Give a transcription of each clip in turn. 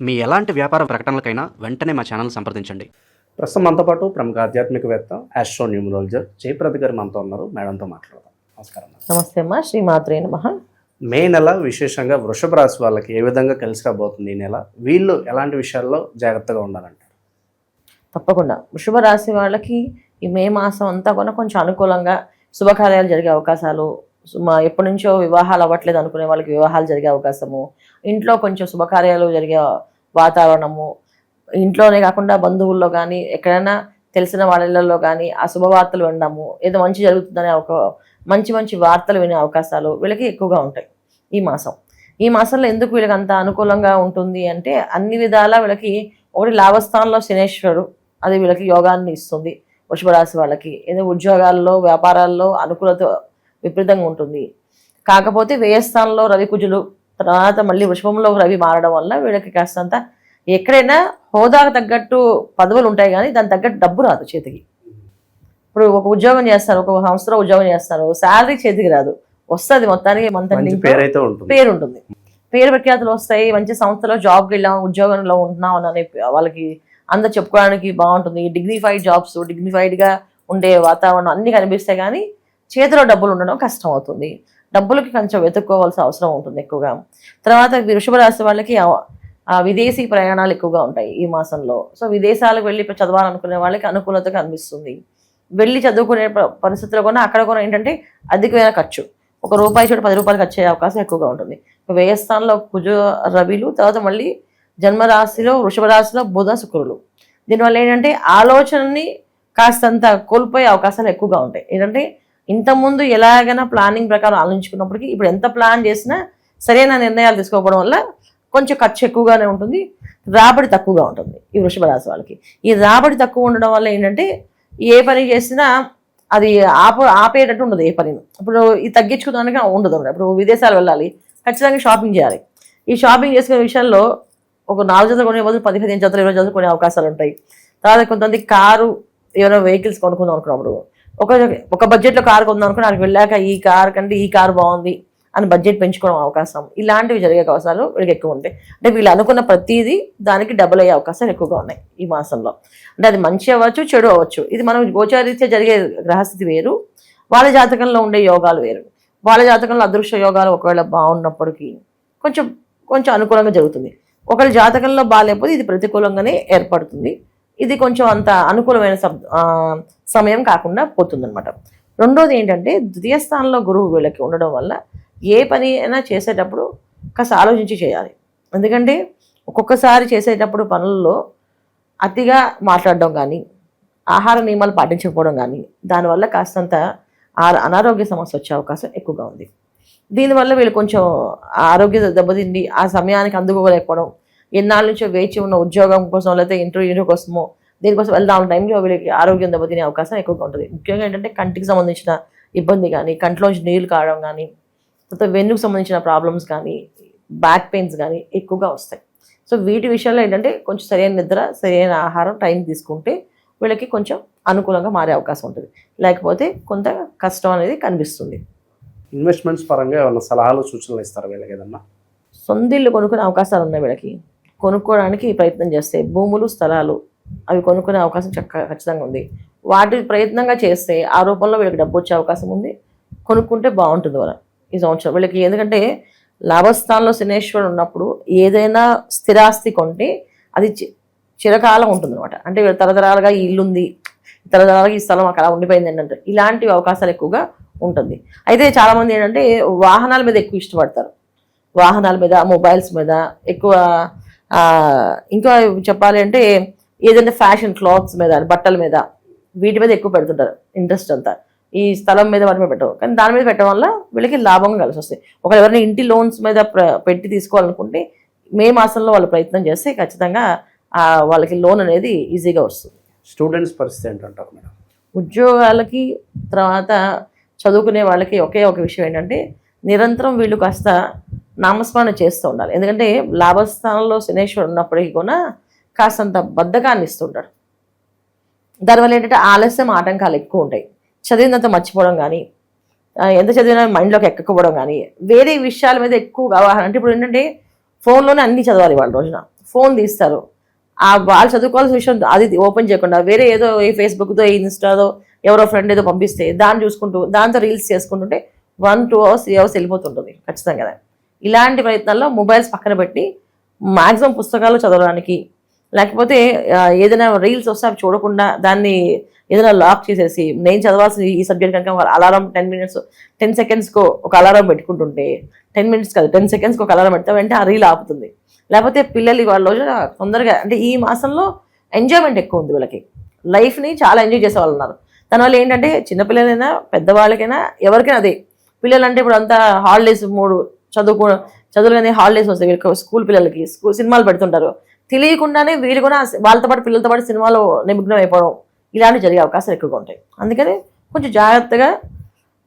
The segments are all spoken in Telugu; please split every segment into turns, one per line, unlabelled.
మీ ఎలాంటి వ్యాపార ప్రకటనలకైనా వెంటనే మా ఛానల్ సంప్రదించండి.
ప్రస్తుతం మనతో పాటు ప్రముఖ ఆధ్యాత్మికవేత్త ఆస్ట్రో న్యూమరాలజర్ జయప్రద గారు మనతో ఉన్నారు. మేడంతో మాట్లాడదాం. నమస్కారం.
నమస్తే అమ్మా. శ్రీమాత్రే నమః.
మే నెల విశేషంగా వృషభ రాశి వాళ్ళకి ఏ విధంగా కలిసి రాబోతుంది ఈ నెల? వీళ్ళు ఎలాంటి విషయాల్లో జాగ్రత్తగా ఉండాలంటారు?
తప్పకుండా వృషభ రాశి వాళ్ళకి ఈ మే మాసం అంతా కూడా కొంచెం అనుకూలంగా శుభకార్యాలు జరిగే అవకాశాలు, ఎప్పటి నుంచో వివాహాలు అవ్వట్లేదు అనుకునే వాళ్ళకి వివాహాలు జరిగే అవకాశము, ఇంట్లో కొంచెం శుభకార్యాలు జరిగే వాతావరణము, ఇంట్లోనే కాకుండా బంధువుల్లో కానీ ఎక్కడైనా తెలిసిన వాళ్ళలో కానీ ఆ శుభవార్తలు వినడము, ఏదో మంచి జరుగుతుందనే ఒక మంచి మంచి వార్తలు వినే అవకాశాలు వీళ్ళకి ఎక్కువగా ఉంటాయి ఈ మాసంలో. ఎందుకు వీళ్ళకి అంత అనుకూలంగా ఉంటుంది అంటే అన్ని విధాలా వీళ్ళకి ఒకటి లాభస్థానంలో శనేశ్వరుడు, అది వీళ్ళకి యోగాన్ని ఇస్తుంది. వృషభ రాశి వాళ్ళకి ఏదో ఉద్యోగాల్లో వ్యాపారాల్లో అనుకూలత విపరీతంగా ఉంటుంది. కాకపోతే వ్యయస్థానంలో రవి కుజులు, తర్వాత మళ్ళీ వృషభంలో రవి మారడం వల్ల వీళ్ళకి కాస్తంత ఎక్కడైనా హోదాకు తగ్గట్టు పదవులు ఉంటాయి కానీ దానికి తగ్గట్టు డబ్బు రాదు చేతికి. ఇప్పుడు ఒక ఉద్యోగం చేస్తారు, ఒక సంస్థలో ఉద్యోగం చేస్తారు, శాలరీ చేతికి రాదు, వస్తుంది మొత్తానికి పేరు ఉంటుంది, పేరు ప్రఖ్యాతులు వస్తాయి. మంచి సంస్థలో జాబ్కి వెళ్ళాం, ఉద్యోగంలో ఉంటున్నాం అని వాళ్ళకి అందరు చెప్పుకోవడానికి బాగుంటుంది. డిగ్నిఫైడ్ జాబ్స్, డిగ్నిఫైడ్గా ఉండే వాతావరణం అన్నీ కనిపిస్తాయి కానీ చేతిలో డబ్బులు ఉండడం కష్టం అవుతుంది. డబ్బులకి కొంచెం వెతుక్కోవాల్సిన అవసరం ఉంటుంది ఎక్కువగా. తర్వాత వృషభ రాశి వాళ్ళకి విదేశీ ప్రయాణాలు ఎక్కువగా ఉంటాయి ఈ మాసంలో. సో విదేశాలకు వెళ్ళి చదవాలనుకునే వాళ్ళకి అనుకూలత కనిపిస్తుంది. వెళ్ళి చదువుకునే పరిస్థితుల్లో కూడా అక్కడ కూడా ఏంటంటే అధికమైన ఖర్చు, ₹1 చోట ₹10 ఖర్చు అయ్యే అవకాశం ఎక్కువగా ఉంటుంది. వ్యయస్థానంలో కుజ రవిలు, తర్వాత మళ్ళీ జన్మరాశిలో వృషభ రాశిలో బుధ శుక్రులు. దీనివల్ల ఏంటంటే ఆలోచనని కాస్తంత కోల్పోయే అవకాశాలు ఎక్కువగా ఉంటాయి. ఏంటంటే ఇంతకుముందు ఎలాగైనా ప్లానింగ్ ప్రకారం ఆలోచించుకున్నప్పటికీ ఇప్పుడు ఎంత ప్లాన్ చేసినా సరైన నిర్ణయాలు తీసుకోకపోవడం వల్ల కొంచెం ఖర్చు ఎక్కువగానే ఉంటుంది, రాబడి తక్కువగా ఉంటుంది ఈ వృషభ రాశి వాళ్ళకి. ఈ రాబడి తక్కువ ఉండడం వల్ల ఏంటంటే ఏ పని చేసినా అది ఆపేటట్టు ఉండదు ఏ పనిని. ఇప్పుడు ఇది తగ్గించుకోవడానికి ఉండదు. ఇప్పుడు విదేశాలు వెళ్ళాలి, ఖచ్చితంగా షాపింగ్ చేయాలి. ఈ షాపింగ్ చేసుకునే విషయంలో ఒక 4 జతలు కొనే బదులు 10-15 జతలు 20 జతలు కొనే అవకాశాలు ఉంటాయి. తర్వాత కొంతమంది కారు ఏమైనా వెహికల్స్ కొనుక్కుందాం అనుకున్నప్పుడు ఒక బడ్జెట్లో కారు కొందాం అనుకుని అక్కడికి వెళ్ళాక ఈ కారు కంటే ఈ కారు బాగుంది అని బడ్జెట్ పెంచుకోవడం అవకాశం, ఇలాంటివి జరిగే అవకాశాలు వీళ్ళకి ఎక్కువ ఉంటాయి. అంటే వీళ్ళు అనుకున్న ప్రతిదీ దానికి డబుల్ అయ్యే అవకాశాలు ఎక్కువగా ఉన్నాయి ఈ మాసంలో. అంటే అది మంచి అవ్వచ్చు, చెడు అవ్వచ్చు. ఇది మనం గోచారీత్యా జరిగే గ్రహస్థితి వేరు, వాళ్ళ జాతకంలో ఉండే యోగాలు వేరు. వాళ్ళ జాతకంలో అదృశ్య యోగాలు ఒకవేళ బాగున్నప్పటికీ కొంచెం అనుకూలంగా జరుగుతుంది. ఒకవేళ జాతకంలో బాగాలేకపోతే ఇది ప్రతికూలంగానే ఏర్పడుతుంది. ఇది కొంచెం అంత అనుకూలమైన సమయం కాకుండా పోతుందన్నమాట. రెండోది ఏంటంటే ద్వితీయ స్థానంలో గురువు వీళ్ళకి ఉండడం వల్ల ఏ పని అయినా చేసేటప్పుడు కాస్త ఆలోచించి చేయాలి. ఎందుకంటే ఒక్కొక్కసారి చేసేటప్పుడు పనుల్లో అతిగా మాట్లాడడం కానీ, ఆహార నియమాలు పాటించకపోవడం కానీ, దానివల్ల కాస్తంత అనారోగ్య సమస్య వచ్చే అవకాశం ఎక్కువగా ఉంది. దీనివల్ల వీళ్ళు కొంచెం ఆరోగ్య దెబ్బతిండి ఆ సమయానికి అందుకోలేకపోవడం, ఎన్నాళ్ళ నుంచో వేచి ఉన్న ఉద్యోగం కోసం లేకపోతే ఇంటర్వ్యూ కోసమో దీనికోసం వెళ్దాం టైంలో వీళ్ళకి ఆరోగ్యం దెబ్బతినే అవకాశం ఎక్కువగా ఉంటుంది. ముఖ్యంగా ఏంటంటే కంటికి సంబంధించిన ఇబ్బంది కానీ, కంట్లోంచి నీళ్ళు కావడం కానీ, తర్వాత వెన్నుకు సంబంధించిన ప్రాబ్లమ్స్ కానీ, బ్యాక్ పెయిన్స్ కానీ ఎక్కువగా వస్తాయి. సో వీటి విషయంలో ఏంటంటే కొంచెం సరైన నిద్ర, సరైన ఆహారం టైం తీసుకుంటే వీళ్ళకి కొంచెం అనుకూలంగా మారే అవకాశం ఉంటుంది. లేకపోతే కొంత కష్టం అనేది కనిపిస్తుంది.
ఇన్వెస్ట్మెంట్స్ పరంగా ఏమైనా సలహాలు సూచనలు ఇస్తారు వీళ్ళకి? ఏదన్నా
సొంత ఇల్లు కొనుక్కునే అవకాశాలు ఉన్నాయి వీళ్ళకి. కొనుక్కోవడానికి ప్రయత్నం చేస్తే భూములు, స్థలాలు అవి కొనుక్కునే అవకాశం ఖచ్చితంగా ఉంది. వాటి ప్రయత్నంగా చేస్తే ఆ రూపంలో వీళ్ళకి డబ్బు వచ్చే అవకాశం ఉంది. కొనుక్కుంటే బాగుంటుంది వాళ్ళ ఈ సంవత్సరం వీళ్ళకి. ఎందుకంటే లాభస్థానంలో శనేశ్వరుడు ఉన్నప్పుడు ఏదైనా స్థిరాస్తి కొంటే అది చిరకాలం ఉంటుంది అనమాట. అంటే వీళ్ళు తరతరాలుగా ఈ ఇల్లు ఉంది, తరతరాలుగా ఈ స్థలం అక్కడ ఉండిపోయింది ఏంటంటే ఇలాంటి అవకాశాలు ఎక్కువగా ఉంటుంది. అయితే చాలామంది ఏంటంటే వాహనాల మీద ఎక్కువ ఇష్టపడతారు, వాహనాల మీద, మొబైల్స్ మీద ఎక్కువ. ఇంకా చెప్పాలి అంటే ఏదైనా ఫ్యాషన్ క్లాత్స్ మీద, బట్టల మీద, వీటి మీద ఎక్కువ పెడుతుంటారు ఇంట్రెస్ట్ అంతా. ఈ స్థలం మీద వాటి మీద పెట్టవు, కానీ దాని మీద పెట్టడం వల్ల వీళ్ళకి లాభంగా కలిసి వస్తాయి. ఒకవేళ ఎవరైనా ఇంటి లోన్స్ మీద పెట్టి తీసుకోవాలనుకుంటే మే మాసంలో వాళ్ళు ప్రయత్నం చేస్తే ఖచ్చితంగా వాళ్ళకి లోన్ అనేది ఈజీగా వస్తుంది.
స్టూడెంట్స్ పరిస్థితి ఏంటంటారు మేడం?
ఉద్యోగాలకి తర్వాత చదువుకునే వాళ్ళకి ఒకే ఒక విషయం ఏంటంటే నిరంతరం వీళ్ళు కాస్త నామస్మరణ చేస్తూ ఉండాలి. ఎందుకంటే లాభస్థానంలో శనేశ్వరుడు ఉన్నప్పటికీ కూడా కాస్తంత బద్ధకాన్ని ఇస్తుంటాడు. దానివల్ల ఏంటంటే ఆలస్యం, ఆటంకాలు ఎక్కువ ఉంటాయి. చదివినంత మర్చిపోవడం కానీ, ఎంత చదివినా మైండ్లోకి ఎక్కకపోవడం కానీ, వేరే విషయాల మీద ఎక్కువ అవగాహన. అంటే ఇప్పుడు ఏంటంటే ఫోన్లోనే అన్నీ చదవాలి వాళ్ళ రోజున. ఫోన్ తీస్తారు. వాళ్ళు చదువుకోవాల్సిన విషయం అది ఓపెన్ చేయకుండా వేరే ఏదో ఈ ఫేస్బుక్తో ఈ ఇన్స్టాదో ఎవరో ఫ్రెండ్ ఏదో పంపిస్తే దాన్ని చూసుకుంటూ దాంతో రీల్స్ చేసుకుంటుంటే 1-2 hours 3 hours వెళ్ళిపోతుంటుంది ఖచ్చితంగా కదా. ఇలాంటి ప్రయత్నాల్లో మొబైల్స్ పక్కన పెట్టి మ్యాక్సిమం పుస్తకాలు చదవడానికి, లేకపోతే ఏదైనా రీల్స్ వస్తే అవి చూడకుండా దాన్ని ఏదైనా లాక్ చేసేసి నేను చదవాల్సిన ఈ సబ్జెక్ట్ కనుక అలారం 10 secondsకు ఒక అలారం పెట్టుకుంటుంటే 10 minutes కాదు 10 secondsకి ఒక అలారం పెడితే వెంటనే ఆ రీల్ ఆపుతుంది. లేకపోతే పిల్లలు వాళ్ళ తొందరగా అంటే ఈ మాసంలో ఎంజాయ్మెంట్ ఎక్కువ ఉంది వీళ్ళకి, లైఫ్ని చాలా ఎంజాయ్ చేసే వాళ్ళు ఉన్నారు. దానివల్ల ఏంటంటే చిన్నపిల్లలైనా పెద్దవాళ్ళకైనా ఎవరికైనా అదే. పిల్లలు అంటే ఇప్పుడు అంతా హాలిడేస్ 3 చదువులు కానీ హాలిడేస్ వస్తాయి వీళ్ళకి, స్కూల్ పిల్లలకి సినిమాలు పెడుతుంటారు. తెలియకుండానే వీళ్ళు కూడా వాళ్ళతో పాటు పిల్లలతో పాటు సినిమాలో నిమగ్నం అయిపోవడం ఇలాంటివి జరిగే అవకాశాలు ఎక్కువగా ఉంటాయి. అందుకని కొంచెం జాగ్రత్తగా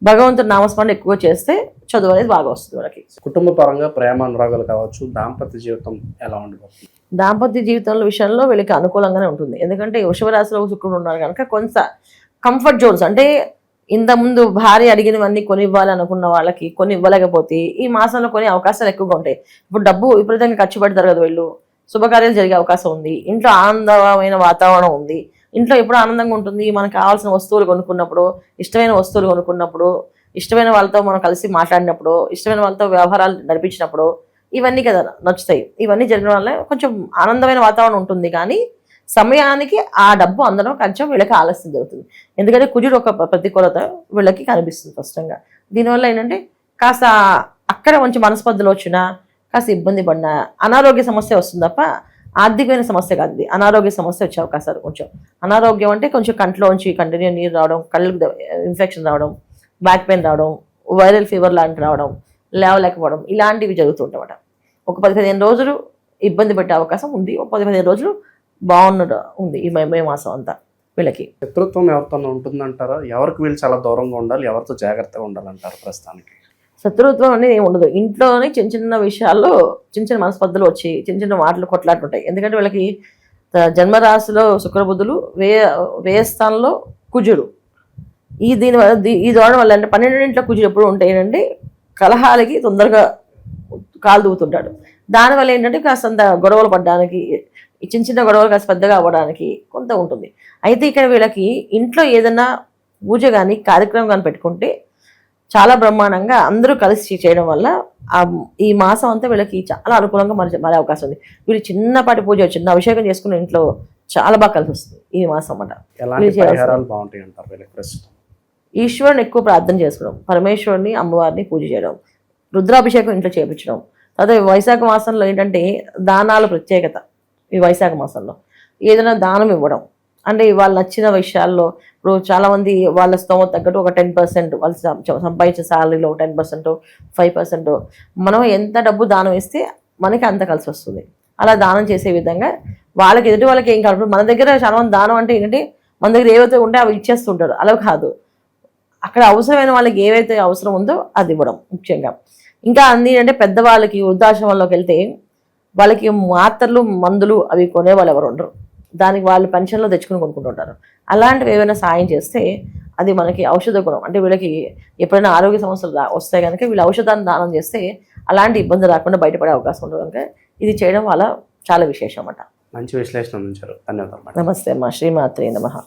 భగవంతుడి నామస్మరణ ఎక్కువ చేస్తే చదువు అనేది బాగా వస్తుంది వాళ్ళకి.
కుటుంబ పరంగా ప్రేమ అనురాగాలు కావచ్చు, దాంపత్య జీవితం ఎలా ఉండబోతుంది?
దాంపత్య జీవితంలో విషయంలో వీళ్ళకి అనుకూలంగానే ఉంటుంది. ఎందుకంటే వృషభ రాశిలో శుక్రుడు ఉన్నారు కనుక కొంత కంఫర్ట్ జోన్స్, అంటే ఇంతకుముందు భార్య అడిగినవన్నీ కొని ఇవ్వాలి అనుకున్న వాళ్ళకి కొన్ని ఇవ్వలేకపోతే ఈ మాసంలో కొన్ని అవకాశాలు ఎక్కువగా ఉంటాయి. ఇప్పుడు డబ్బు విపరీతంగా ఖర్చు పెడతారు కదా వీళ్ళు, శుభకార్యాలు జరిగే అవకాశం ఉంది. ఇంట్లో ఆనందమైన వాతావరణం ఉంది. ఇంట్లో ఎప్పుడు ఆనందంగా ఉంటుంది. మనకు కావాల్సిన వస్తువులు కొనుక్కున్నప్పుడు, ఇష్టమైన వస్తువులు కొనుక్కున్నప్పుడు, ఇష్టమైన వాళ్ళతో మనం కలిసి మాట్లాడినప్పుడు, ఇష్టమైన వాళ్ళతో వ్యవహారాలు నడిపించినప్పుడు ఇవన్నీ కదా నచ్చుతాయి. ఇవన్నీ జరిగిన వల్ల కొంచెం ఆనందమైన వాతావరణం ఉంటుంది. కానీ సమయానికి ఆ డబ్బు అందడం కొంచెం వీళ్ళకి ఆలస్యం జరుగుతుంది. ఎందుకంటే కుజుడు ఒక ప్రతికూలత వీళ్ళకి కనిపిస్తుంది స్పష్టంగా. దీనివల్ల ఏంటంటే కాస్త అక్కడ కొంచెం మనస్పర్ధలు వచ్చినా, కాస్త ఇబ్బంది పడినా అనారోగ్య సమస్య వస్తుంది తప్ప ఆర్థికమైన సమస్య కాదు ఇది. అనారోగ్య సమస్య వచ్చే అవకాశాలు కొంచెం. అనారోగ్యం అంటే కొంచెం కంట్లోంచి కంటిన్యూ నీరు రావడం, కళ్ళకు ఇన్ఫెక్షన్ రావడం, బ్యాక్ పెయిన్ రావడం, వైరల్ ఫీవర్ లాంటివి రావడం, లేవలేకపోవడం ఇలాంటివి జరుగుతుంటామట. ఒక 10-15 రోజులు ఇబ్బంది పెట్టే అవకాశం ఉంది. ఒక 10-15 రోజులు బాగున్నట్టు ఉంది ఈ మే మాసం అంతా వీళ్ళకి.
శత్రుత్వం ఎవరితో ఉంటుందంటారా? ఎవరికి వీళ్ళు చాలా దూరంగా ఉండాలి, ఎవరితో జాగ్రత్తగా ఉండాలంటారు ప్రస్తుతానికి?
శత్రుత్వం అనేది ఏమి ఉండదు. ఇంట్లోనే చిన్న చిన్న విషయాల్లో చిన్న చిన్న మనస్పర్ధలు వచ్చి చిన్న చిన్న మాటలు కొట్లాడుతుంటాయి. ఎందుకంటే వీళ్ళకి జన్మరాశిలో శుక్రబుధులు, వ్యయస్థానంలో కుజుడు. దీనివల్ల ఈ దూడడం వల్ల అంటే 12 కుజుడు ఎప్పుడు ఉంటాయంటే కలహాలకి తొందరగా కాలు దూవుతుంటాడు. దానివల్ల ఏంటంటే కాస్తంత గొడవలు పడడానికి, చిన్న చిన్న గొడవలు కాస్త పెద్దగా అవ్వడానికి కొంత ఉంటుంది. అయితే ఇక్కడ వీళ్ళకి ఇంట్లో ఏదైనా పూజ కానీ కార్యక్రమం కానీ పెట్టుకుంటే చాలా బ్రహ్మాండంగా అందరూ కలిసి చేయడం వల్ల ఈ మాసం అంతా వీళ్ళకి చాలా అనుకూలంగా మారే అవకాశం ఉంది. వీళ్ళు చిన్నపాటి పూజ, చిన్న అభిషేకం చేసుకుని ఇంట్లో చాలా బాగా కలిసి వస్తుంది ఈ మాసం అన్నమాట. ఈశ్వరుని ఎక్కువ ప్రార్థన చేసుకోవడం, పరమేశ్వరుని అమ్మవారిని పూజ చేయడం, రుద్రాభిషేకం ఇంట్లో చేయించడం. తర్వాత వైశాఖ మాసంలో ఏంటంటే దానాల ప్రత్యేకత. ఈ వైశాఖ మాసంలో ఏదైనా దానం ఇవ్వడం, అంటే వాళ్ళు నచ్చిన విషయాల్లో ఇప్పుడు చాలామంది వాళ్ళ స్తోమత తగ్గట్టు ఒక 10% వాళ్ళు సంపాదించిన శాలరీలో 10%, 5% మనం ఎంత డబ్బు దానం ఇస్తే మనకి అంత కలిసి వస్తుంది. అలా దానం చేసే విధంగా వాళ్ళకి ఎదుటి వాళ్ళకి ఏం కాదు. మన దగ్గర చాలా మంది దానం అంటే ఏంటంటే మన దగ్గర ఏవైతే ఉంటే అవి ఇచ్చేస్తుంటారు. అలా కాదు, అక్కడ అవసరమైన వాళ్ళకి ఏవైతే అవసరం ఉందో అది ఇవ్వడం ముఖ్యంగా. ఇంకా అన్ని అంటే పెద్దవాళ్ళకి వృద్ధాశ్రమంలోకి వెళ్తే వాళ్ళకి మాత్రలు మందులు అవి కొనేవాళ్ళు ఎవరు ఉండరు. దానికి వాళ్ళు పెన్షన్లో తెచ్చుకుని కొనుక్కుంటుంటారు. అలాంటివి ఏమైనా సాయం చేస్తే అది మనకి ఔషధ గుణం. అంటే వీళ్ళకి ఎప్పుడైనా ఆరోగ్య సమస్యలు వస్తాయి కనుక వీళ్ళు ఔషధాన్ని దానం చేస్తే అలాంటి ఇబ్బంది రాకుండా బయటపడే అవకాశం ఉంటుంది కనుక ఇది చేయడం వల్ల చాలా విశేషం అన్నమాట.
మంచి విశ్లేషణ ఉంచారు. ధన్యవాదాలు.
నమస్తే అమ్మా. శ్రీమాత్రే నమః.